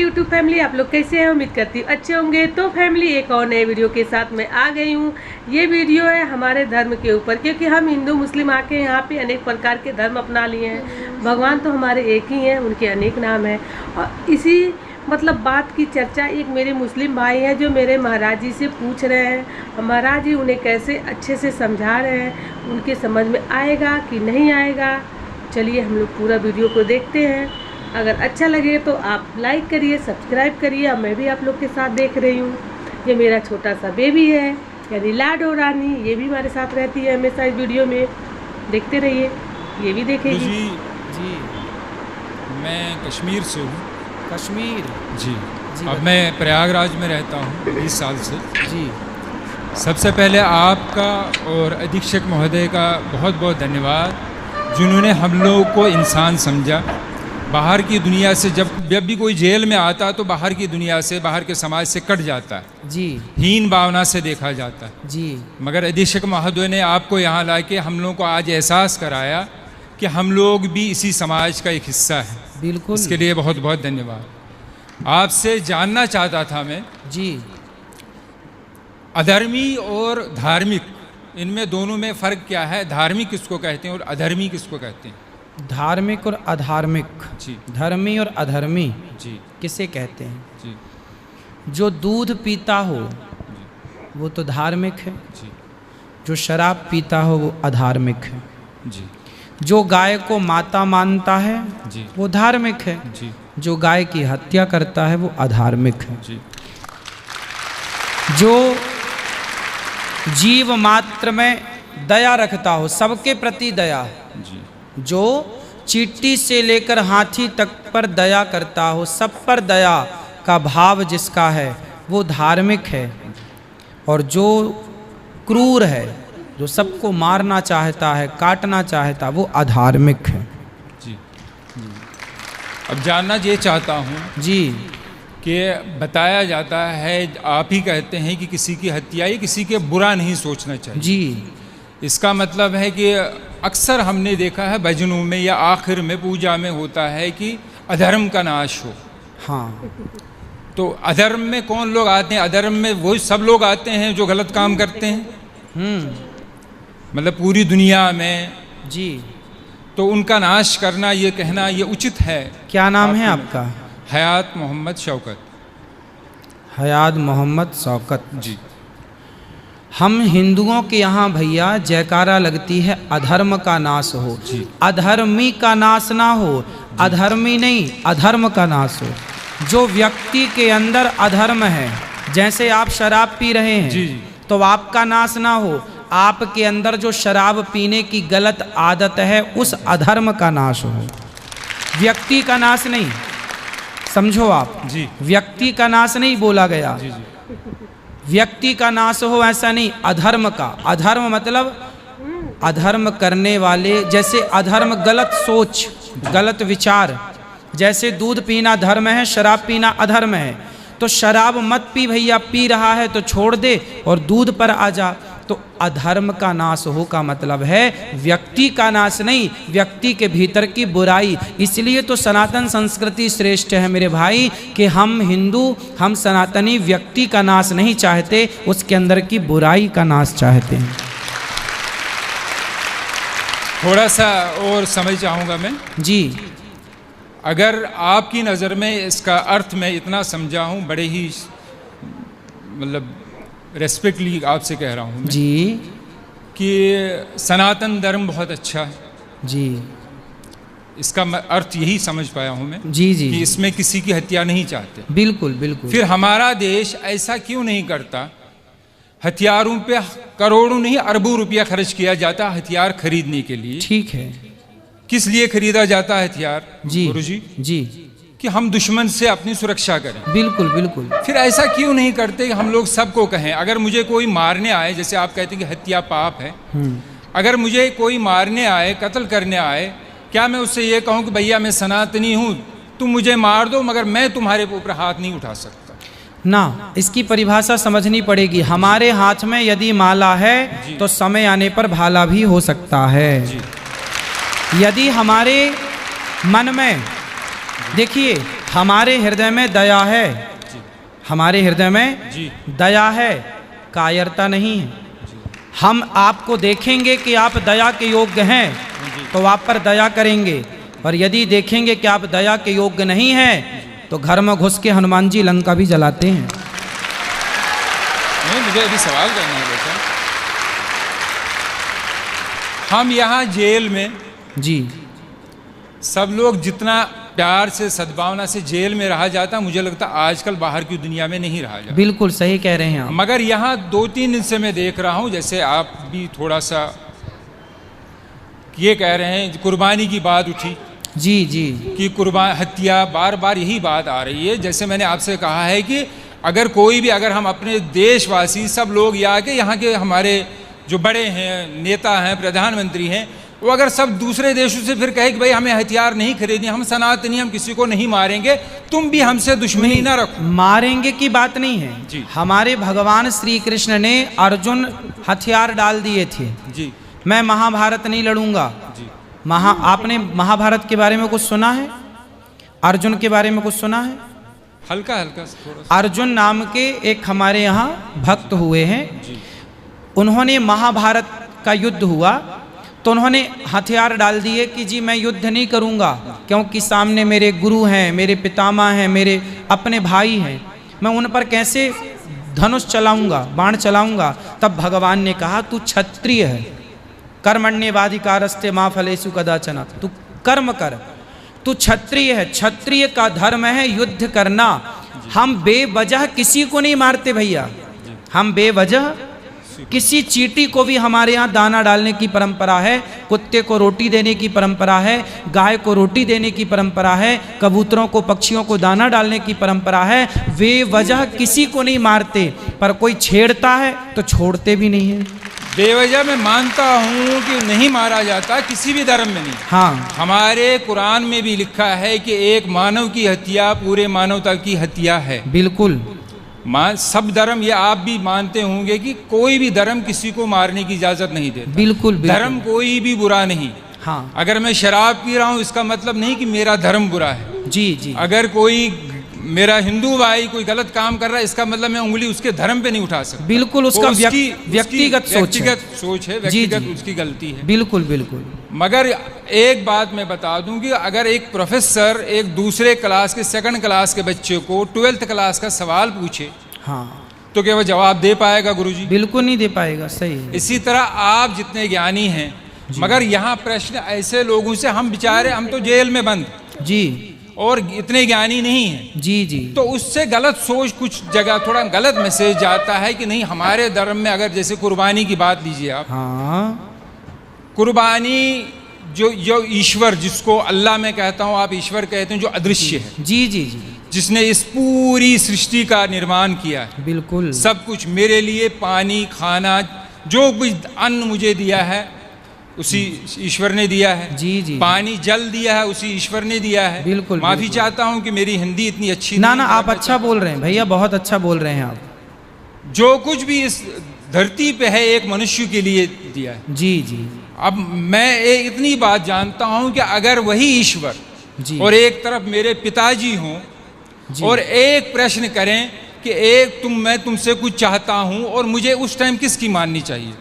YouTube family, आप लोग कैसे हैं? उम्मीद करती हूँ अच्छे होंगे। तो फैमिली, एक और नए वीडियो के साथ मैं आ गई हूँ। ये वीडियो है हमारे धर्म के ऊपर, क्योंकि हम हिंदू मुस्लिम आके यहाँ पे अनेक प्रकार के धर्म अपना लिए हैं। भगवान तो हमारे एक ही हैं, उनके अनेक नाम हैं। और इसी बात की चर्चा एक मेरे मुस्लिम भाई हैं जो मेरे महाराज जी से पूछ रहे हैं। महाराज जी उन्हें कैसे अच्छे से समझा रहे हैं, उनके समझ में आएगा कि नहीं आएगा। चलिए हम लोग पूरा वीडियो को देखते हैं। अगर अच्छा लगे तो आप लाइक करिए, सब्सक्राइब करिए। अब मैं भी आप लोग के साथ देख रही हूँ। ये मेरा छोटा सा बेबी है, यानी लाडो रानी, ये भी हमारे साथ रहती है हमेशा इस वीडियो में। देखते रहिए, ये भी देखेगी। जी मैं कश्मीर से हूँ। कश्मीर जी अब मैं प्रयागराज में रहता हूँ 20 साल से। जी सबसे पहले आपका और अधीक्षक महोदय का बहुत बहुत धन्यवाद, जिन्होंने हम लोगों को इंसान समझा। बाहर की दुनिया से जब भी कोई जेल में आता तो बाहर की दुनिया से, बाहर के समाज से कट जाता है जी, हीन भावना से देखा जाता है जी। मगर अधीक्षक महोदय ने आपको यहाँ लाके हम लोगों को आज एहसास कराया कि हम लोग भी इसी समाज का एक हिस्सा है। बिल्कुल, इसके लिए बहुत बहुत धन्यवाद। आपसे जानना चाहता था मैं, जी, अधर्मी और धार्मिक, इनमें दोनों में फ़र्क क्या है? धार्मिक किसको कहते हैं और अधर्मी किसको कहते हैं? धार्मिक और अधार्मिक, जी, धर्मी और अधर्मी जी, किसे कहते हैं? जी, जो दूध पीता हो वो तो धार्मिक है, जी, जो शराब पीता हो वो अधार्मिक है, जी, जो गाय को माता मानता है जी, वो धार्मिक है, जी, जो गाय की हत्या करता है वो अधार्मिक है, जी, जो जीव मात्र में दया रखता हो, सबके प्रति दया, जी, जो चींटी से लेकर हाथी तक पर दया करता हो, सब पर दया का भाव जिसका है वो धार्मिक है। और जो क्रूर है, जो सबको मारना चाहता है, काटना चाहता, वो अधार्मिक है। जी। अब जानना ये चाहता हूँ जी, कि बताया जाता है, आप ही कहते हैं कि किसी की हत्या या किसी के बुरा नहीं सोचना चाहिए। जी, इसका मतलब है कि अक्सर हमने देखा है भजनों में या आखिर में पूजा में होता है कि अधर्म का नाश हो। हाँ, तो अधर्म में कौन लोग आते हैं? अधर्म में वो सब लोग आते हैं जो गलत काम करते हैं, मतलब पूरी दुनिया में। जी। तो उनका नाश करना, ये कहना ये उचित है? क्या नाम है आपका? हयात मोहम्मद शौकत। हयात मोहम्मद शौकत जी। हम हिंदुओं के यहाँ भैया जयकारा लगती है अधर्म का नाश हो, जी। अधर्मी का नाश ना हो, अधर्मी नहीं अधर्म का नाश हो। जो व्यक्ति के अंदर अधर्म है, जैसे आप शराब पी रहे हैं, जी, जी। तो आपका नाश ना हो, आपके अंदर जो शराब पीने की गलत आदत है उस अधर्म का नाश हो, व्यक्ति का नाश नहीं। समझो आप, जी, व्यक्ति का नाश नहीं बोला गया, जी, जी, व्यक्ति का नाश हो ऐसा नहीं, अधर्म का। अधर्म मतलब अधर्म करने वाले, जैसे अधर्म गलत सोच, गलत विचार। जैसे दूध पीना धर्म है, शराब पीना अधर्म है। तो शराब मत पी भैया, पी रहा है तो छोड़ दे और दूध पर आ जा। तो अधर्म का नाश हो का मतलब है व्यक्ति का नाश नहीं, व्यक्ति के भीतर की बुराई। इसलिए तो सनातन संस्कृति श्रेष्ठ है मेरे भाई, कि हम हिंदू, हम सनातनी व्यक्ति का नाश नहीं चाहते, उसके अंदर की बुराई का नाश चाहते हैं। थोड़ा सा और समझ चाहूँगा मैं। जी, अगर आपकी नज़र में इसका अर्थ मैं इतना समझा हूँ, बड़े ही मतलब रेस्पेक्टली आपसे कह रहा हूँ मैं, जी, कि सनातन धर्म बहुत अच्छा है। जी, इसका अर्थ यही समझ पाया हूँ मैं, जी, जी, कि इसमें किसी की हत्या नहीं चाहते। बिल्कुल बिल्कुल। फिर हमारा देश ऐसा क्यों नहीं करता? हथियारों पे करोड़ों नहीं अरबों रुपया खर्च किया जाता हथियार खरीदने के लिए। ठीक है। किस लिए खरीदा जाता है हथियार? जी, गुरुजी, जी, कि हम दुश्मन से अपनी सुरक्षा करें। बिल्कुल बिल्कुल। फिर ऐसा क्यों नहीं करते कि हम लोग सबको कहें, अगर मुझे कोई मारने आए, जैसे आप कहते हैं कि हत्या पाप है, अगर मुझे कोई मारने आए, कत्ल करने आए, क्या मैं उससे ये कहूँ कि भैया मैं सनातनी हूँ, तुम मुझे मार दो मगर मैं तुम्हारे ऊपर हाथ नहीं उठा सकता? ना, इसकी परिभाषा समझनी पड़ेगी। हमारे हाथ में यदि माला है तो समय आने पर भाला भी हो सकता है। यदि हमारे मन में, देखिए हमारे हृदय में दया है, हमारे हृदय में जी दया है, कायरता नहीं है। हम आपको देखेंगे कि आप दया के योग्य हैं तो आप पर दया करेंगे, और यदि देखेंगे कि आप दया के योग्य नहीं हैं तो घर में घुस के हनुमान जी लंका भी जलाते हैं। नहीं, मुझे अभी सवाल करना है बेटा। हम यहाँ जेल में जी सब लोग जितना प्यार से सद्भावना से जेल में रहा जाता, मुझे लगता आजकल बाहर की दुनिया में नहीं रहा जाता। बिल्कुल सही कह रहे हैं आप। मगर यहाँ 2-3 दिन से मैं देख रहा हूँ, जैसे आप भी थोड़ा सा ये कह रहे हैं, कुर्बानी की बात उठी जी जी कि कुर्बान हत्या, बार बार यही बात आ रही है। जैसे मैंने आपसे कहा है कि अगर कोई भी, अगर हम अपने देशवासी सब लोग या के यहाँ के हमारे जो बड़े हैं, नेता हैं, प्रधानमंत्री हैं, वो अगर सब दूसरे देशों से फिर कहे कि भाई हमें हथियार नहीं खरीदने, हम सनातनी, हम किसी को नहीं मारेंगे, तुम भी हमसे दुश्मनी ना रखो। मारेंगे की बात नहीं है जी। हमारे भगवान श्री कृष्ण ने अर्जुन हथियार डाल दिए थे, जी मैं महाभारत नहीं लड़ूंगा। जी आपने महाभारत के बारे में कुछ सुना है? अर्जुन के बारे में कुछ सुना है? हल्का हल्का थोड़ा सा। अर्जुन नाम के एक हमारे यहाँ भक्त हुए हैं, उन्होंने महाभारत का युद्ध हुआ तो उन्होंने हथियार डाल दिए कि जी मैं युद्ध नहीं करूँगा, क्योंकि सामने मेरे गुरु हैं, मेरे पितामह हैं, मेरे अपने भाई हैं, मैं उन पर कैसे धनुष चलाऊँगा, बाण चलाऊँगा। तब भगवान ने कहा तू क्षत्रिय है, कर्मण्येवाधिकारस्ते मा फलेषु कदाचन, तू कर्म कर, तू क्षत्रिय है, क्षत्रिय का धर्म है युद्ध करना। हम बेवजह किसी को नहीं मारते भैया, हम बेवजह किसी चींटी को भी, हमारे यहाँ दाना डालने की परंपरा है, कुत्ते को रोटी देने की परंपरा है, गाय को रोटी देने की परंपरा है, कबूतरों को, पक्षियों को दाना डालने की परंपरा है। बेवजह किसी को नहीं मारते, पर कोई छेड़ता है तो छोड़ते भी नहीं है। बेवजह मैं मानता हूँ कि नहीं मारा जाता, किसी भी धर्म में नहीं। हाँ, हमारे कुरान में भी लिखा है कि एक मानव की हत्या पूरे मानवता की हत्या है। बिल्कुल। सब धर्म, ये आप भी मानते होंगे कि कोई भी धर्म किसी को मारने की इजाजत नहीं देता। बिल्कुल, बिल्कुल। धर्म कोई भी बुरा नहीं। हाँ, अगर मैं शराब पी रहा हूँ इसका मतलब नहीं कि मेरा धर्म बुरा है। जी जी। अगर कोई मेरा हिंदू भाई कोई गलत काम कर रहा है, इसका मतलब मैं उंगली उसके धर्म पे नहीं उठा सकता। बिल्कुल, उसका व्यक्तिगत सोच है, व्यक्तिगत उसकी गलती है। बिल्कुल बिल्कुल। मगर एक बात मैं बता दूं कि अगर एक प्रोफेसर एक दूसरे क्लास के, सेकंड क्लास के बच्चे को 12th क्लास का सवाल पूछे, हाँ, तो क्या वो जवाब दे पाएगा गुरुजी? बिल्कुल नहीं दे पाएगा। सही है। इसी तरह आप जितने ज्ञानी हैं, मगर यहाँ प्रश्न ऐसे लोगों से, हम बेचारे, हम तो जेल में बंद जी, और इतने ज्ञानी नहीं हैं, जी जी, तो उससे गलत सोच, कुछ जगह थोड़ा गलत मैसेज जाता है कि नहीं हमारे धर्म में, अगर जैसे कुर्बानी की बात लीजिए आप, हाँ, कुर्बानी जो ईश्वर, जिसको अल्लाह मैं कहता हूँ, आप ईश्वर कहते हैं, जो अदृश्य है, जी जी जी, जिसने इस पूरी सृष्टि का निर्माण किया है, बिल्कुल, सब कुछ मेरे लिए, पानी, खाना, जो कुछ अन्न मुझे दिया है उसी ईश्वर ने दिया है। जी जी, पानी, जल दिया है उसी ईश्वर ने दिया है। बिल्कुल। माफी चाहता हूँ कि मेरी हिंदी इतनी अच्छी ना नहीं, ना, आप अच्छा बोल रहे हैं भैया, बहुत अच्छा बोल रहे हैं आप। जो कुछ भी इस धरती पे है एक मनुष्य के लिए दिया है। जी जी। अब मैं इतनी बात जानता हूँ कि अगर वही ईश्वर जी, और एक तरफ मेरे पिताजी हों और एक प्रश्न करें कि एक मैं तुमसे कुछ चाहता हूँ, और मुझे उस टाइम किसकी माननी चाहिए?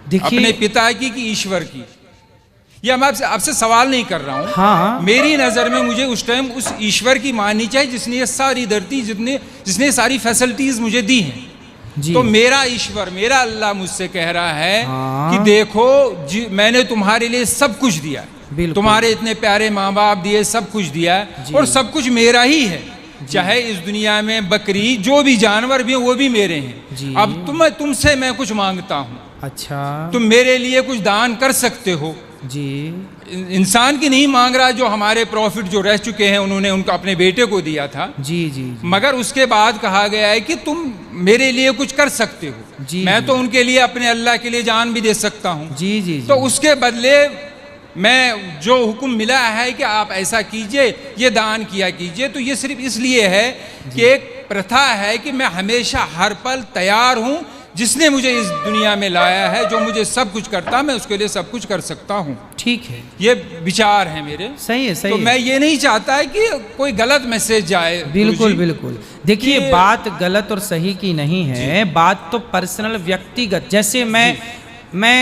देखिए, अपने पिता की कि ईश्वर की? या मैं आपसे सवाल नहीं कर रहा हूँ, हाँ, मेरी नज़र में मुझे उस टाइम उस ईश्वर की माननी चाहिए जिसने ये सारी धरती, जिसने सारी फैसिलिटीज मुझे दी हैं। तो मेरा ईश्वर, मेरा अल्लाह मुझसे कह रहा है कि देखो मैंने तुम्हारे लिए सब कुछ दिया, तुम्हारे इतने प्यारे माँ बाप दिए, सब कुछ दिया, और सब कुछ मेरा ही है। चाहे इस दुनिया में बकरी, जो भी जानवर भी हैं, वो भी मेरे हैं। अब तुमसे मैं कुछ मांगता हूँ, अच्छा, तुम मेरे लिए कुछ दान कर सकते हो जी। इंसान की नहीं मांग रहा, जो हमारे प्रॉफिट जो रह चुके हैं उन्होंने उनको अपने बेटे को दिया था, जी जी, मगर उसके बाद कहा गया है कि तुम मेरे लिए कुछ कर सकते हो। जी, मैं तो उनके लिए, अपने अल्लाह के लिए जान भी दे सकता हूँ। जी जी, तो उसके बदले मैं जो हुक्म मिला है कि आप ऐसा कीजिए, ये दान किया कीजिए, तो ये सिर्फ इसलिए है कि एक प्रथा है कि मैं हमेशा हर पल तैयार हूँ जिसने मुझे इस दुनिया में लाया है, जो मुझे सब कुछ करता, मैं उसके लिए सब कुछ कर सकता हूँ। ठीक है, ये विचार है मेरे। सही है, सही तो है। मैं ये नहीं चाहता है कि कोई गलत मैसेज जाए। बिल्कुल गुरुजी। बिल्कुल। देखिए, बात गलत और सही की नहीं है, बात तो पर्सनल, व्यक्तिगत। जैसे मैं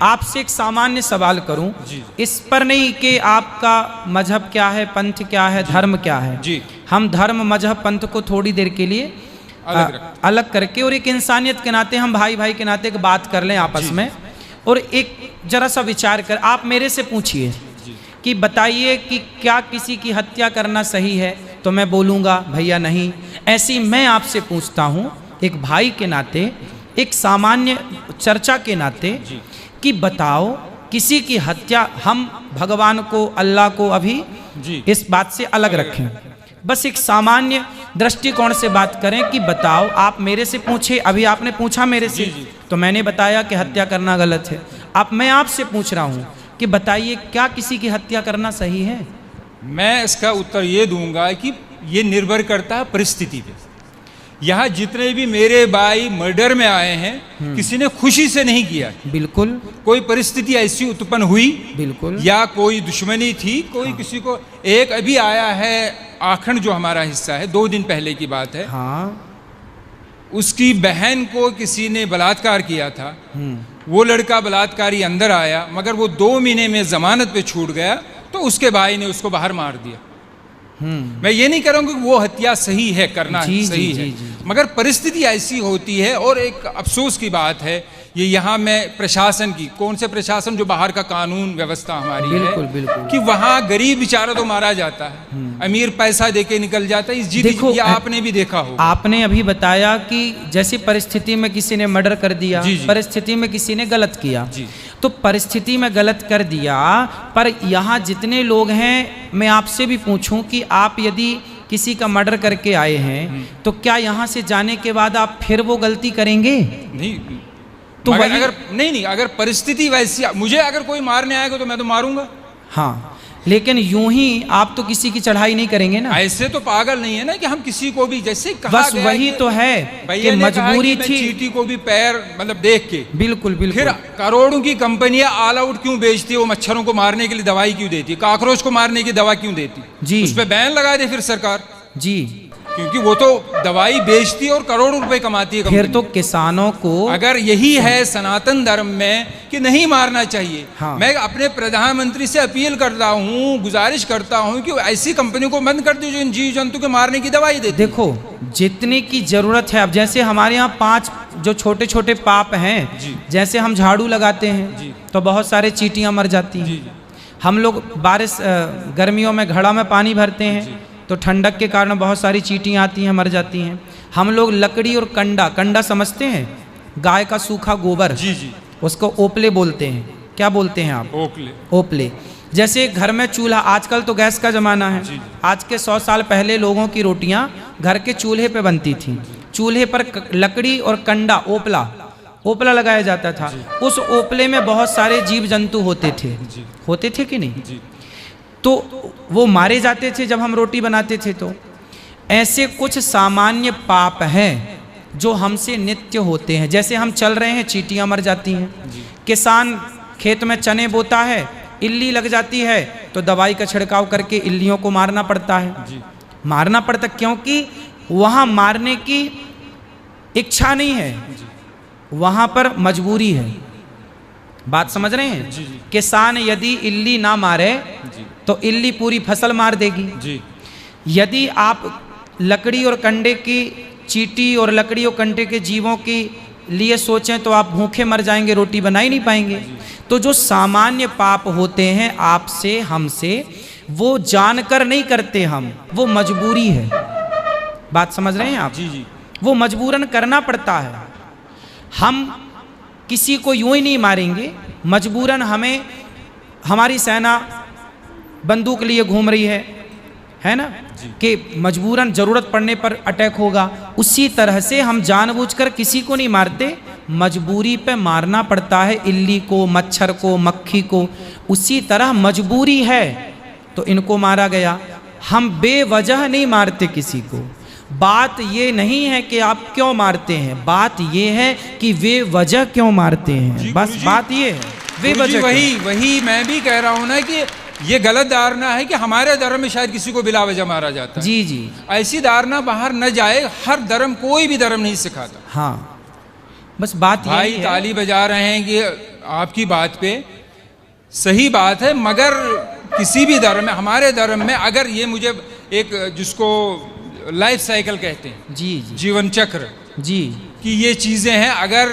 आपसे एक सामान्य सवाल करूं, इस पर नहीं कि आपका मजहब क्या है, पंथ क्या है, धर्म क्या है। जी। हम धर्म मजहब पंथ को थोड़ी देर के लिए अलग करके और एक इंसानियत के नाते, हम भाई भाई के नाते एक बात कर लें आपस में, और एक जरा सा विचार कर आप मेरे से पूछिए कि बताइए कि क्या किसी की हत्या करना सही है, तो मैं बोलूँगा भैया नहीं। ऐसी मैं आपसे पूछता हूँ एक भाई के नाते, एक सामान्य चर्चा के नाते, कि बताओ किसी की हत्या, हम भगवान को, अल्लाह को अभी इस बात से अलग रखें, बस एक सामान्य दृष्टिकोण से बात करें कि बताओ, आप मेरे से पूछे, अभी आपने पूछा मेरे से, तो मैंने बताया कि हत्या करना गलत है। अब मैं आपसे पूछ रहा हूँ कि बताइए क्या किसी की हत्या करना सही है? मैं इसका उत्तर ये दूंगा कि ये निर्भर करता है परिस्थिति पे। यहाँ जितने भी मेरे भाई मर्डर में आए हैं, किसी ने खुशी से नहीं किया। बिल्कुल। कोई परिस्थिति ऐसी उत्पन्न हुई, बिल्कुल, या कोई दुश्मनी थी, कोई किसी को। एक अभी आया है आखंड, जो हमारा हिस्सा है, 2 दिन पहले की बात है। हाँ। उसकी बहन को किसी ने बलात्कार किया था। वो लड़का बलात्कारी अंदर आया, मगर वो 2 महीने में जमानत पे छूट गया, तो उसके भाई ने उसको बाहर मार दिया। मैं ये नहीं करूँगा कि वो हत्या सही है, करना सही है, मगर परिस्थिति ऐसी होती है। और एक अफसोस की बात है, ये यहाँ में प्रशासन की, कौन से प्रशासन, जो बाहर का कानून व्यवस्था हमारी बिल्कुल, है, बिल्कुल। कि वहाँ गरीब बेचारा तो मारा जाता है, अमीर पैसा देके निकल जाता है। इस देखो, ये आपने भी देखा होगा। आपने अभी बताया कि जैसी परिस्थिति में किसी ने मर्डर कर दिया, परिस्थिति में किसी ने गलत किया, तो परिस्थिति में गलत कर दिया, पर यहाँ जितने लोग हैं, मैं आपसे भी पूछूं कि आप यदि किसी का मर्डर करके आए हैं, तो क्या यहाँ से जाने के बाद आप फिर वो गलती करेंगे? नहीं। तो मगर अगर नहीं, अगर परिस्थिति वैसी, मुझे अगर कोई मारने आएगा तो मैं तो मारूंगा। हाँ, लेकिन यूं ही आप तो किसी की चढ़ाई नहीं करेंगे ना। ऐसे तो पागल नहीं है ना कि हम किसी को भी, जैसे कहा बस गया वही तो है कि मजबूरी थी। चींटी को भी पैर मतलब देख के। बिल्कुल बिल्कुल। फिर करोड़ों की कंपनियां ऑल आउट क्यों बेचती है? वो मच्छरों को मारने के लिए दवाई क्यों देती है? कॉकरोच को मारने की दवा क्यों देती? जी। उस पर बैन लगा दे फिर सरकार। जी। क्योंकि वो तो दवाई बेचती है और करोड़ों रुपए कमाती है। फिर तो किसानों को, अगर यही है सनातन धर्म में कि नहीं मारना चाहिए, हाँ। मैं अपने प्रधानमंत्री से अपील करता हूँ, गुजारिश करता हूँ कि ऐसी कंपनियों को बंद कर दो जो इन जीव जंतु के मारने की दवाई देती। देखो, जितने की जरूरत है, अब जैसे हमारे यहाँ 5 जो छोटे छोटे पाप हैं, जैसे हम झाड़ू लगाते हैं तो बहुत सारे चींटियाँ मर जाती हैं। हम लोग बारिश गर्मियों में घड़ा में पानी भरते हैं तो ठंडक के कारण बहुत सारी चींटियाँ आती हैं, मर जाती हैं। हम लोग लकड़ी और कंडा समझते हैं, गाय का सूखा गोबर, उसको ओपले बोलते हैं। क्या बोलते हैं आप? ओपले। जैसे घर में चूल्हा, आजकल तो गैस का ज़माना है, आज के 100 साल पहले लोगों की रोटियां घर के चूल्हे पे बनती थीं। चूल्हे पर लकड़ी और कंडा, ओपला लगाया जाता था। उस ओपले में बहुत सारे जीव जंतु होते थे कि नहीं? तो वो मारे जाते थे जब हम रोटी बनाते थे। तो ऐसे कुछ सामान्य पाप हैं जो हमसे नित्य होते हैं। जैसे हम चल रहे हैं, चींटियाँ मर जाती हैं। किसान खेत में चने बोता है, इल्ली लग जाती है तो दवाई का छिड़काव करके इल्लियों को मारना पड़ता है। मारना पड़ता क्योंकि वहाँ मारने की इच्छा नहीं है, वहाँ पर मजबूरी है। बात समझ रहे हैं? किसान यदि इल्ली ना मारे तो इल्ली पूरी फसल मार देगी। यदि आप लकड़ी और कंडे की, चींटी और लकड़ी और कंडे के जीवों के लिए सोचें तो आप भूखे मर जाएंगे, रोटी बना ही नहीं पाएंगे। तो जो सामान्य पाप होते हैं आपसे, हमसे, वो जानकर नहीं करते हम, वो मजबूरी है। बात समझ रहे हैं आप? वो मजबूरन करना पड़ता है। हम किसी को यूं ही नहीं मारेंगे, मजबूरन हमें, हमारी सेना बंदूक लिए घूम रही है ना, कि मजबूरन जरूरत पड़ने पर अटैक होगा। उसी तरह से हम जानबूझकर किसी को नहीं मारते, मजबूरी पे मारना पड़ता है इल्ली को, मच्छर को, मक्खी को। उसी तरह मजबूरी है तो इनको मारा गया। हम बेवजह नहीं मारते किसी को, बात ये नहीं है कि आप क्यों मारते हैं, बात ये है कि वे वजह क्यों मारते हैं, बस बात ये है वे वजह। वही मैं भी कह रहा हूँ ना कि ये गलत धारणा है कि हमारे धर्म में शायद किसी को बिला वजह मारा जाता है। जी जी, ऐसी धारणा बाहर न जाए, हर धर्म कोई भी धर्म नहीं सिखाता। हाँ बस बात भाई यही है। ताली बजा रहे हैं कि आपकी बात पे सही बात है, मगर किसी भी धर्म में, हमारे धर्म में अगर ये मुझे एक जिसको लाइफ साइकिल कहते हैं, जी जी जीवन चक्र, जी, कि ये चीजें हैं। अगर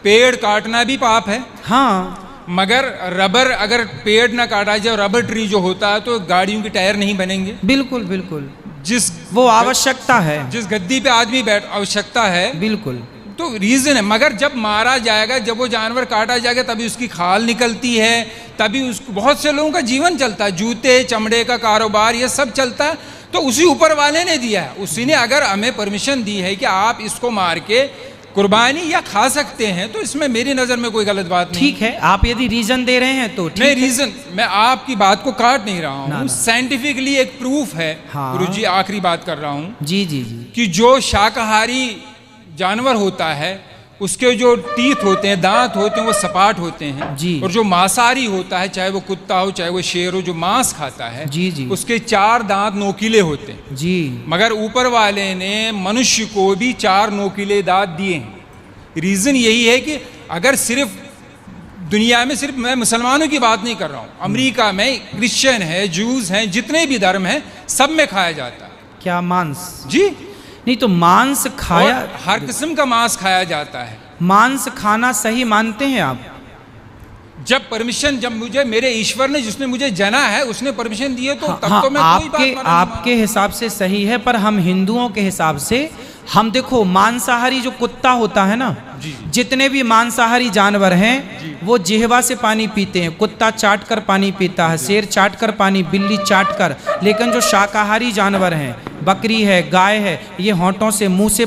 पेड़ काटना भी पाप है, हाँ मगर रबर, अगर पेड़ ना काटा जाए, रबर ट्री जो होता है, तो गाड़ियों के टायर नहीं बनेंगे। बिल्कुल बिल्कुल, जिस वो आवश्यकता है, जिस गद्दी पे आदमी बैठ, आवश्यकता है, बिल्कुल। तो रीजन है। मगर जब मारा जाएगा, जब वो जानवर काटा जाएगा, तभी उसकी खाल निकलती है, तभी उसको, बहुत से लोगों का जीवन चलता है, जूते चमड़े का कारोबार ये सब चलता है, तो उसी ऊपर वाले ने दिया है। उसी ने अगर हमें परमिशन दी है कि आप इसको मार के कुर्बानी या खा सकते हैं, तो इसमें मेरी नजर में कोई गलत बात नहीं। ठीक है, आप यदि रीजन दे रहे हैं तो ठीक नहीं, है। रीजन, मैं आपकी बात को काट नहीं रहा ना, हूँ, ना। साइंटिफिकली एक प्रूफ है। हाँ। गुरुजी आखिरी बात कर रहा हूँ जी जी जी, कि जो शाकाहारी जानवर होता है, उसके जो टीथ होते हैं, दांत होते हैं, वो सपाट होते हैं। जी। और जो मांसाहारी होता है, चाहे वो कुत्ता हो चाहे वो शेर हो, जो मांस खाता है, जी जी, उसके 4 दांत नोकीले होते हैं। जी मगर ऊपर वाले ने मनुष्य को भी 4 नोकीले दांत दिए हैं। रीजन यही है कि अगर सिर्फ दुनिया में, सिर्फ मैं मुसलमानों की बात नहीं कर रहा हूँ, अमेरिका में क्रिश्चियन है, जूस हैं, जितने भी धर्म हैं, सब में खाया जाता है। क्या मांस? जी, नहीं तो मांस खाया, और हर किस्म का मांस खाया जाता है। मांस खाना सही मानते हैं आप? जब परमिशन, जब मुझे मेरे ईश्वर ने, जिसने मुझे जना है, उसने परमिशन दी है, तो तब हाँ, तो मैं कोई बात आपके माना आपके हिसाब से सही है, पर हम हिंदुओं के हिसाब से, हम देखो मांसाहारी जो कुत्ता होता है ना, जी, जितने भी मांसाहारी जानवर हैं वो जिह्वा से पानी पीते हैं। कुत्ता चाट कर पानी पीता है, शेर चाट कर पानी, बिल्ली चाट कर। लेकिन जो शाकाहारी जानवर हैं, बकरी है, गाय है, ये होंठों से, मुंह से